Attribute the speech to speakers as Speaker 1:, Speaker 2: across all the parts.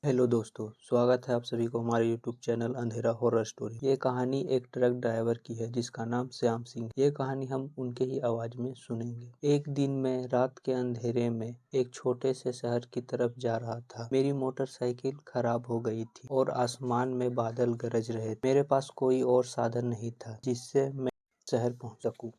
Speaker 1: Hello दोस्तों, स्वागत है आप सभी को हमारे यूट्यूब चैनल अंधेरा हॉरर स्टोरी। ये कहानी एक ट्रक ड्राइवर की है जिसका नाम श्याम सिंह। ये कहानी हम उनके ही आवाज में सुनेंगे। एक दिन मैं रात के अंधेरे में एक छोटे से शहर की तरफ जा रहा था। मेरी मोटरसाइकिल खराब हो गई थी और आसमान में बादल गरज रहे। मेरे पास कोई और साधन नहीं था जिससे मैं शहर पहुंच सकूं।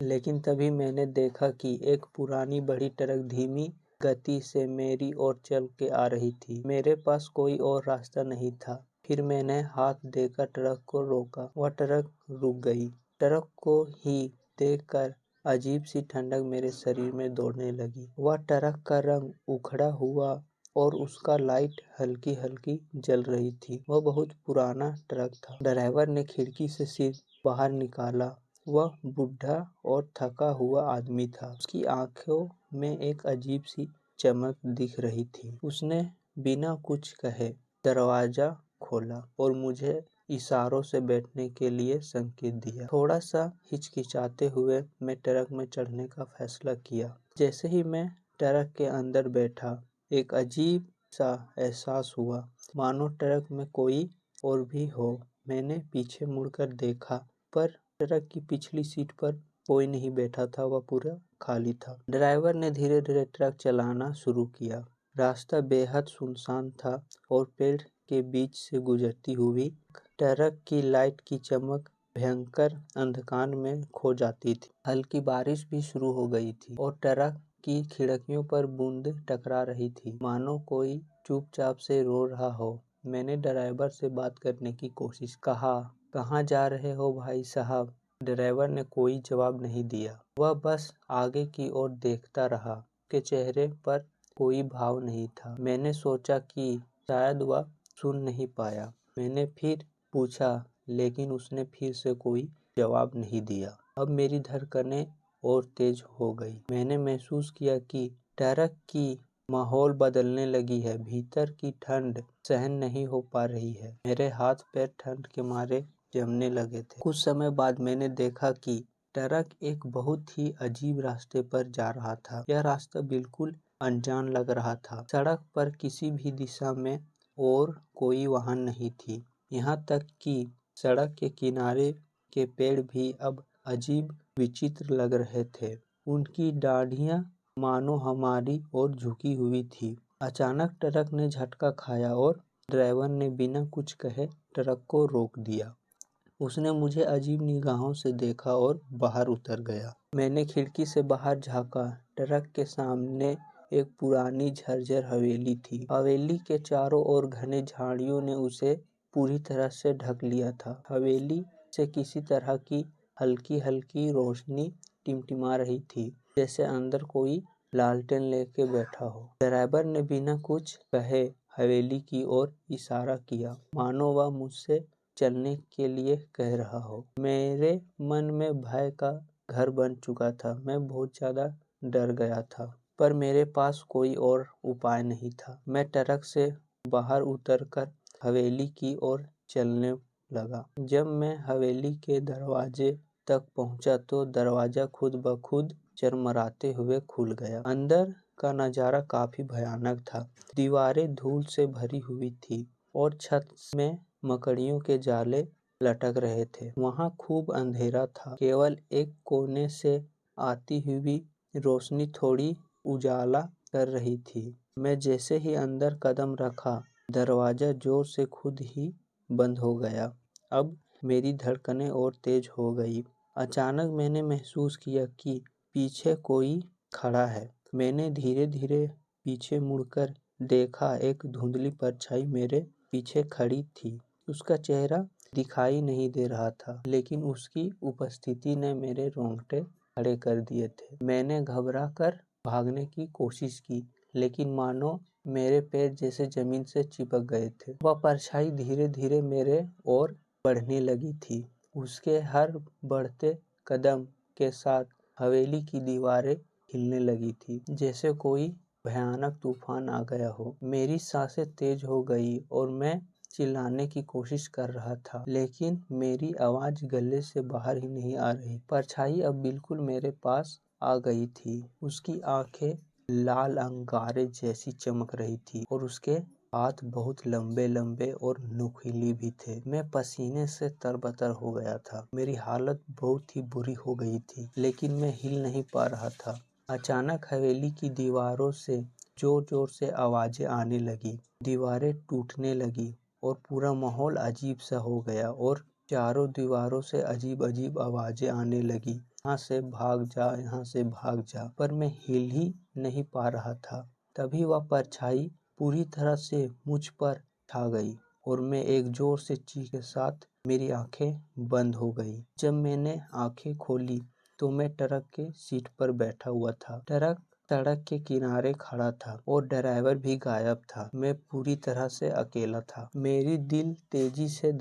Speaker 1: लेकिन तभी मैंने देखा कि एक पुरानी बड़ी ट्रक धीमी गति से मेरी ओर चल के आ रही थी। मेरे पास कोई और रास्ता नहीं था। फिर मैंने हाथ देकर ट्रक को रोका। वह ट्रक रुक गई। ट्रक को ही देखकर अजीब सी ठंडक मेरे शरीर में दौड़ने लगी। वह ट्रक का रंग उखड़ा हुआ और उसका लाइट हल्की हल्की जल रही थी। वह बहुत पुराना ट्रक था। ड्राइवर ने खिड़की से सिर बाहर निकाला। वह बूढ़ा और थका हुआ आदमी था। उसकी आंखों में एक अजीब सी चमक दिख रही थी। उसने बिना कुछ कहे दरवाजा खोला और मुझे इशारों से बैठने के लिए संकेत दिया। थोड़ा सा हिचकिचाते हुए मैं ट्रक में चढ़ने का फैसला किया। जैसे ही मैं ट्रक के अंदर बैठा, एक अजीब सा एहसास हुआ, मानो ट्रक में कोई और भी हो। मैंने पीछे मुड़कर देखा, पर ट्रक की पिछली सीट पर कोई नहीं बैठा था। वह पूरा खाली था। ड्राइवर ने धीरे धीरे ट्रक चलाना शुरू किया। रास्ता बेहद सुनसान था और पेड़ के बीच से गुजरती हुई ट्रक की लाइट की चमक भयंकर अंधकार में खो जाती थी। हल्की बारिश भी शुरू हो गई थी और ट्रक की खिड़कियों पर बूंद टकरा रही थी, मानो कोई चुपचाप से रो रहा हो। मैंने ड्राइवर से बात करने की कोशिश कहा, कहाँ जा रहे हो भाई साहब? ड्राइवर ने कोई जवाब नहीं दिया। वह बस आगे की ओर देखता रहा। उसके चेहरे पर कोई भाव नहीं था। मैंने सोचा कि शायद वह सुन नहीं पाया। मैंने फिर पूछा, लेकिन उसने फिर से कोई जवाब नहीं दिया। अब मेरी धड़कनें और तेज हो गई। मैंने महसूस किया कि ट्रक की माहौल बदलने लगी है। भीतर की ठंड सहन नहीं हो पा रही है। मेरे हाथ पैर ठंड के मारे जमने लगे थे। कुछ समय बाद मैंने देखा कि ट्रक एक बहुत ही अजीब रास्ते पर जा रहा था। यह रास्ता बिल्कुल अनजान लग रहा था। सड़क पर किसी भी दिशा में और कोई वाहन नहीं थी। यहाँ तक कि सड़क के किनारे के पेड़ भी अब अजीब विचित्र लग रहे थे। उनकी डाढ़ियाँ मानो हमारी ओर झुकी हुई थी। अचानक ट्रक ने झटका खाया और ड्राइवर ने बिना कुछ कहे ट्रक को रोक दिया। उसने मुझे अजीब निगाहों से देखा और बाहर उतर गया। मैंने खिड़की से बाहर झांका। ट्रक के सामने एक पुरानी झर्जर हवेली थी। हवेली के चारों ओर घने झाड़ियों ने उसे पूरी तरह से ढक लिया था। हवेली से किसी तरह की हल्की हल्की रोशनी टिमटिमा रही थी, जैसे अंदर कोई लालटेन लेके बैठा हो। ड्राइवर ने बिना कुछ कहे हवेली की ओर इशारा किया, मानो वह मुझसे चलने के लिए कह रहा हो। मेरे मन में भय का घर बन चुका था। मैं बहुत ज्यादा डर गया था, पर मेरे पास कोई और उपाय नहीं था। मैं ट्रक से बाहर उतरकर हवेली की ओर चलने लगा। जब मैं हवेली के दरवाजे तक पहुंचा तो दरवाजा खुद ब खुद चरमराते हुए खुल गया। अंदर का नजारा काफी भयानक था। दीवारें धूल से भरी हुई थी और छत में मकड़ियों के जाले लटक रहे थे। वहां खूब अंधेरा था। केवल एक कोने से आती हुई रोशनी थोड़ी उजाला कर रही थी। मैं जैसे ही अंदर कदम रखा, दरवाजा जोर से खुद ही बंद हो गया। अब मेरी धड़कनें और तेज हो गई। अचानक मैंने महसूस किया कि पीछे कोई खड़ा है। मैंने धीरे धीरे पीछे मुड़कर देखा। एक धुंधली परछाई मेरे पीछे खड़ी थी। उसका चेहरा दिखाई नहीं दे रहा था, लेकिन उसकी उपस्थिति ने मेरे रोंगटे खड़े कर दिए थे। मैंने घबरा कर भागने की कोशिश की, लेकिन मानो मेरे पैर जैसे जमीन से चिपक गए थे। वह परछाई धीरे धीरे मेरे ओर बढ़ने लगी थी। उसके हर बढ़ते कदम के साथ हवेली की दीवारें हिलने लगी थी, जैसे कोई भयानक तूफान आ गया हो। मेरी सांसें तेज हो गई और मैं चिल्लाने की कोशिश कर रहा था, लेकिन मेरी आवाज गले से बाहर ही नहीं आ रही। परछाई अब बिल्कुल मेरे पास आ गई थी। उसकी आंखें लाल अंगारे जैसी चमक रही थी और उसके हाथ बहुत लंबे लंबे और नुकीले भी थे। मैं पसीने से तरबतर हो गया था। मेरी हालत बहुत ही बुरी हो गई थी, लेकिन मैं हिल नहीं पा रहा था। अचानक हवेली की दीवारों से जोर जोर से आवाजें आने लगी। दीवारें टूटने लगी और पूरा माहौल अजीब सा हो गया और चारों दीवारों से अजीब अजीब आवाजें आने लगी। यहाँ से भाग जा, यहाँ से भाग जा, पर मैं हिल ही नहीं पा रहा था। तभी वह परछाई पूरी तरह से मुझ पर छा गई और मैं एक जोर से चीख के साथ मेरी आंखें बंद हो गई। जब मैंने आंखें खोली तो मैं ट्रक के सीट पर बैठा हुआ था। ट्रक सड़क के किनारे खड़ा था और ड्राइवर भी गायब था। मैं पूरी तरह से अकेला था। मेरा दिल तेजी से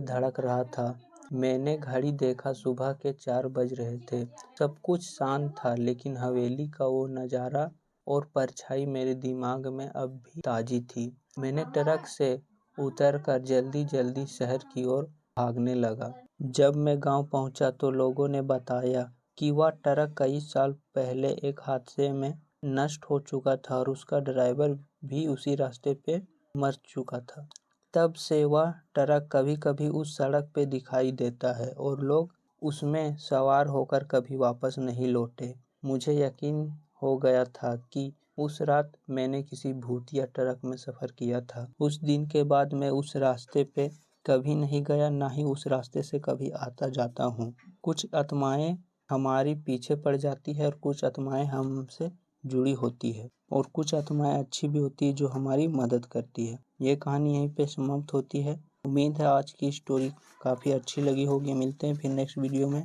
Speaker 1: धड़क रहा था। मैंने घड़ी देखा, सुबह के 4 बज रहे थे। सब कुछ शांत था, लेकिन हवेली का वो नज़ारा और परछाई मेरे दिमाग में अब भी ताजी थी। मैंने ट्रक से उतरकर जल्दी जल्दी शहर की ओर भागने लगा। जब मैं गांव पहुंचा तो लोगों ने बताया कि वह ट्रक कई साल पहले एक हादसे में नष्ट हो चुका था और उसका ड्राइवर भी उसी रास्ते पे मर चुका था। तब से वह ट्रक कभी कभी उस सड़क पे दिखाई देता है और लोग उसमें सवार होकर कभी वापस नहीं लौटे। मुझे यकीन हो गया था कि उस रात मैंने किसी भूतिया ट्रक में सफ़र किया था। उस दिन के बाद मैं उस रास्ते पे कभी नहीं गया, ना ही उस रास्ते से कभी आता जाता हूँ। कुछ आत्माएं हमारे पीछे पड़ जाती है और कुछ आत्माएं हमसे जुड़ी होती है और कुछ आत्माएं अच्छी भी होती है जो हमारी मदद करती है। ये कहानी यहीं पे समाप्त होती है। उम्मीद है आज की स्टोरी काफ़ी अच्छी लगी होगी। मिलते हैं फिर नेक्स्ट वीडियो में।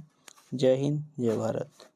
Speaker 1: जय हिंद, जय भारत।